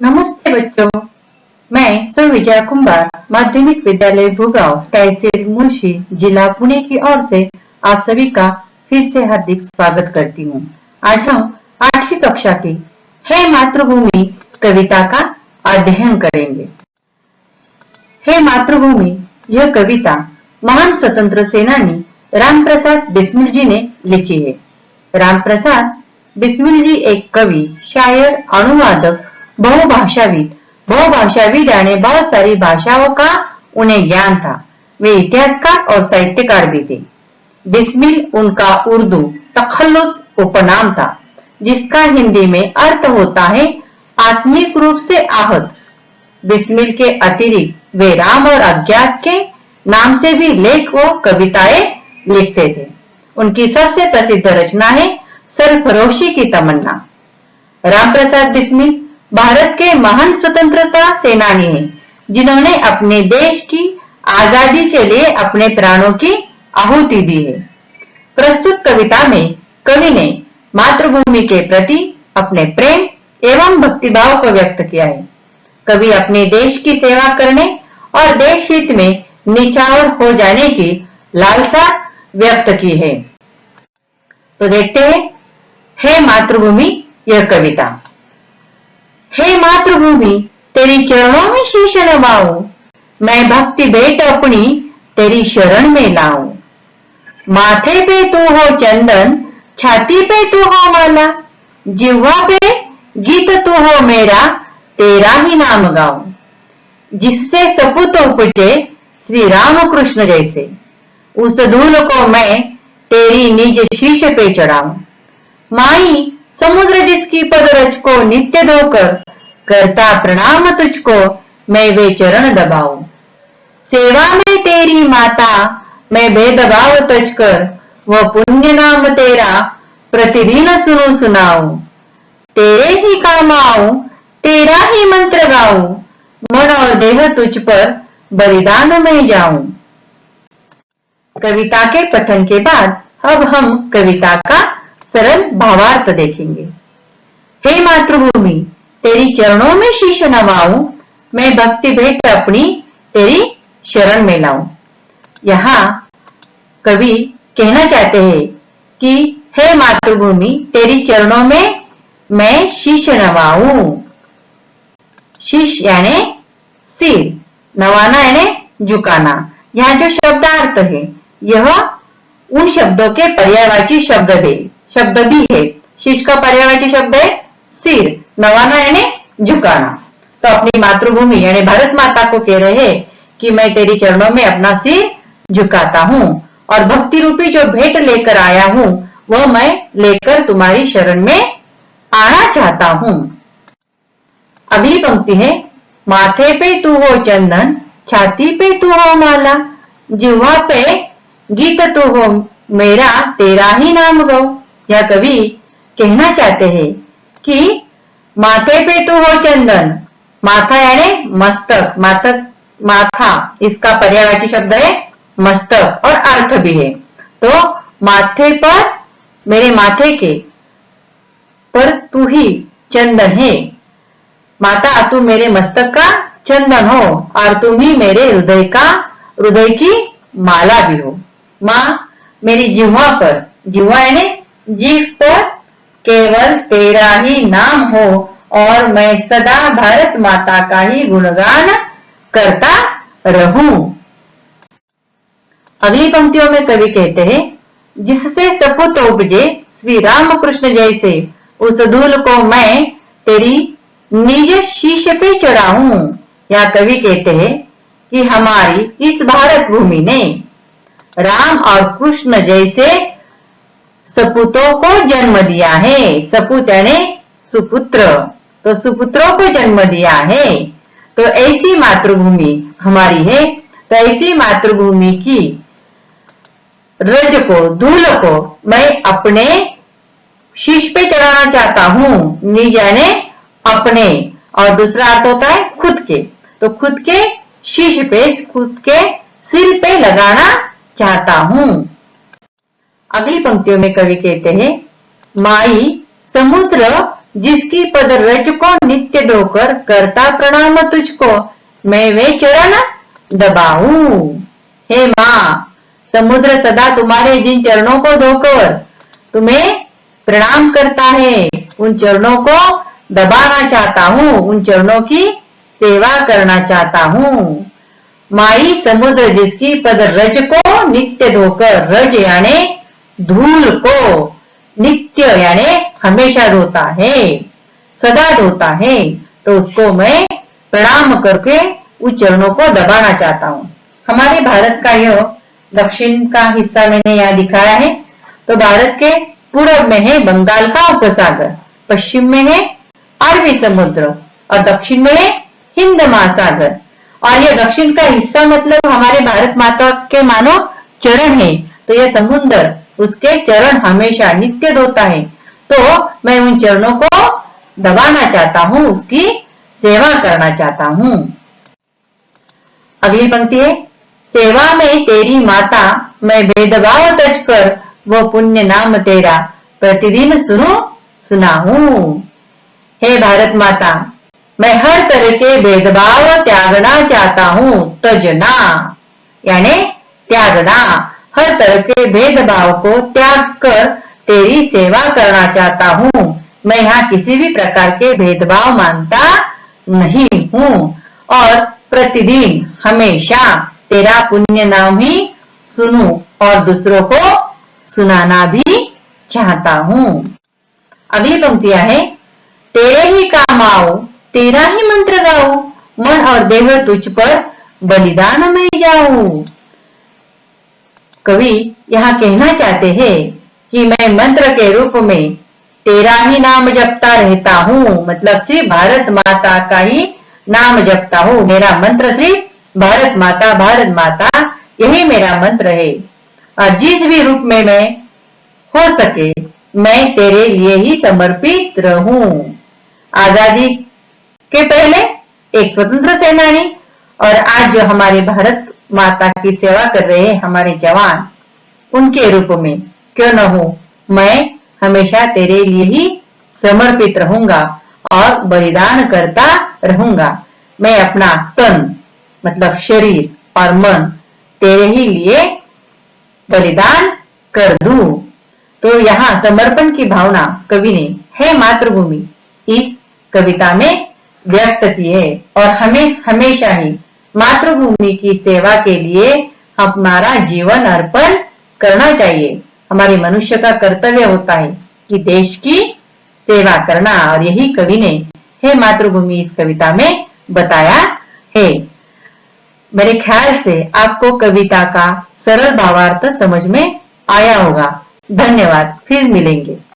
नमस्ते बच्चों, मैं तो विजया कुंभार माध्यमिक विद्यालय भूगांव तहसील मुंशी जिला पुणे की ओर से आप सभी का फिर से हार्दिक स्वागत करती हूँ। आज हम 8वीं कक्षा की हे मातृभूमि कविता का अध्ययन करेंगे। हे मातृभूमि यह कविता महान स्वतंत्र सेनानी रामप्रसाद बिस्मिल जी ने लिखी है। रामप्रसाद बिस्मिल जी एक कवि, शायर, अनुवादक, बहुभाषाविद यानी बहुत सारी भाषाओं का उन्हें ज्ञान था। वे इतिहासकार और साहित्यकार भी थे। बिस्मिल उनका उर्दू तखल्लुस उपनाम था, जिसका हिंदी में अर्थ होता है आत्मिक रूप से आहत। बिस्मिल के अतिरिक्त वे राम और अज्ञात के नाम से भी लेख व कविताएं लिखते थे। उनकी सबसे प्रसिद्ध रचना है सरफरोशी की तमन्ना। रामप्रसाद बिस्मिल भारत के महान स्वतंत्रता सेनानी हैं, जिन्होंने अपने देश की आजादी के लिए अपने प्राणों की आहुति दी है। प्रस्तुत कविता में कवि ने मातृभूमि के प्रति अपने प्रेम एवं भक्तिभाव को व्यक्त किया है। कवि अपने देश की सेवा करने और देश हित में निछावर हो जाने की लालसा व्यक्त की है। तो देखते हैं हे मातृभूमि यह कविता। हे मातृभूमि तेरी चरणों में शीश नवाऊं, मैं भक्ति भेंट अपनी तेरी शरण में लाऊं। माथे पे तू हो चंदन, छाती पे तू हो माला, जिह्वा पे गीत तू हो मेरा, तेरा ही नाम गाऊं। जिससे सपूत उपजे श्री राम कृष्ण जैसे, उस धूल को मैं तेरी निज शीश पे चढ़ाऊं। माई समुद्र जिसकी पदरज को नित्य धोकर, करता प्रणाम तुझको मैं वे चरण दबाऊं। सेवा में तेरी माता मैं भेदभाव तज कर, वह पुण्य नाम तेरा प्रतिदिन सुनूं सुनाऊं। तेरे ही काम आऊं, तेरा ही मंत्र गाऊं, मन और देह तुझ पर बलिदान में जाऊं। कविता के पठन के बाद अब हम कविता का सरल भावार्थ देखेंगे। हे मातृभूमि तेरी चरणों में शीश नवाऊं, मैं भक्ति भेंट अपनी तेरी शरण में लाऊं। यहाँ कवि कहना चाहते हैं कि हे मातृभूमि तेरी चरणों में मैं शीश नवाऊं। शीश यानी सिर, नवाना यानी झुकाना। यहाँ जो शब्दार्थ है यह उन शब्दों के पर्यायवाची शब्द भी है। शीश का पर्यायवाची शब्द है सिर, नवाना यानी झुकाना। तो अपनी मातृभूमि यानी भारत माता को कह रहे हैं कि मैं तेरी चरणों में अपना सिर झुकाता हूँ और भक्ति रूपी जो भेंट लेकर आया हूँ वह मैं लेकर तुम्हारी शरण में आना चाहता हूँ। अगली पंक्ति है माथे पे तू हो चंदन, छाती पे तू हो माला, जिह्वा पे गीत तू हो मेरा, तेरा ही नाम गाऊं। यह कवि कहना चाहते हैं कि माथे पे तू हो चंदन, माथा यानी मस्तक, माथा इसका पर्यायवाची शब्द है मस्तक और अर्थ भी है। तो माथे पर, मेरे माथे के पर तू ही चंदन है। माता तू मेरे मस्तक का चंदन हो और तुम ही मेरे हृदय की माला भी हो। माँ मेरी जिह्वा पर, जिह्वा यानी जीभ पर केवल तेरा ही नाम हो और मैं सदा भारत माता का ही गुणगान करता रहूं। अगली पंक्तियों में कवि कहते हैं जिससे सपूत उपजे श्री राम कृष्ण जैसे, उस धूल को मैं तेरी निज शीश पे चढ़ाऊं। या कवि कहते हैं कि हमारी इस भारत भूमि ने राम और कृष्ण जैसे सपूतों को जन्म दिया है। सपूत यानी सुपुत्र, तो सुपुत्रों को जन्म दिया है। तो ऐसी मातृभूमि हमारी है। तो ऐसी मातृभूमि की रज को, धूल को मैं अपने शीश पे चढ़ाना चाहता हूँ। निज यानी अपने, और दूसरा अर्थ होता है खुद के। तो खुद के शीश पे, खुद के सिर पे लगाना चाहता हूँ। अगली पंक्तियों में कवि कहते हैं माई समुद्र जिसकी पद रज को नित्य धोकर करता प्रणाम तुझको, मैं वे चरण दबाऊं। हे माँ, समुद्र सदा तुम्हारे जिन चरणों को धोकर तुम्हें प्रणाम करता है, उन चरणों को दबाना चाहता हूँ, उन चरणों की सेवा करना चाहता हूँ। माई समुद्र जिसकी पद रज को नित्य धोकर, रज यानी धूल को, नित्य यानी हमेशा धोता है, सदा धोता है, तो उसको मैं प्रणाम करके उस चरणों को दबाना चाहता हूँ। हमारे भारत का यह दक्षिण का हिस्सा मैंने यहाँ दिखाया है। तो भारत के पूर्व में है बंगाल का उपसागर, पश्चिम में है अरबी समुद्र और दक्षिण में है हिंद महासागर। और यह दक्षिण का हिस्सा मतलब हमारे भारत माता के मानो चरण है, तो यह समुद्र उसके चरण हमेशा नित्य धोता है, तो मैं उन चरणों को दबाना चाहता हूँ, उसकी सेवा करना चाहता हूँ। अगली पंक्ति है, सेवा में तेरी माता मैं भेदभाव तज कर, वो पुण्य नाम तेरा प्रतिदिन सुनाऊं। हे भारत माता, मैं हर तरह के भेदभाव त्यागना चाहता हूँ। तजना यानी त्यागना, हर तरह के भेदभाव को त्याग कर तेरी सेवा करना चाहता हूँ। मैं यहाँ किसी भी प्रकार के भेदभाव मानता नहीं हूँ और प्रतिदिन हमेशा तेरा पुण्य नाम ही सुनूं और दूसरों को सुनाना भी चाहता हूँ। अगली पंक्तियां है, तेरे ही काम आओ, तेरा ही मंत्र गाओ, मन और देह तुझ पर बलिदान में जाऊं। कवि यहाँ कहना चाहते हैं कि मैं मंत्र के रूप में तेरा ही नाम जपता रहता हूँ, मतलब सिर्फ भारत माता का ही नाम जपता हूँ। मेरा मंत्र सिर्फ भारत माता यही मेरा मंत्र है। और जिस भी रूप में मैं हो सके मैं तेरे लिए ही समर्पित रहूं। आजादी के पहले एक स्वतंत्र सेनानी और आज जो हमारे भारत माता की सेवा कर रहे हैं हमारे जवान, उनके रूप में क्यों न हो, मैं हमेशा तेरे लिए ही समर्पित रहूंगा और बलिदान करता रहूंगा। मैं अपना तन मतलब शरीर और मन तेरे ही लिए बलिदान कर दूं। तो यहाँ समर्पण की भावना कवि ने है मातृभूमि इस कविता में व्यक्त की है और हमें हमेशा ही मातृभूमि की सेवा के लिए हमारा जीवन अर्पण करना चाहिए। हमारे मनुष्य का कर्तव्य होता है कि देश की सेवा करना, और यही कवि ने है मातृभूमि इस कविता में बताया है। मेरे ख्याल से आपको कविता का सरल भावार्थ समझ में आया होगा। धन्यवाद, फिर मिलेंगे।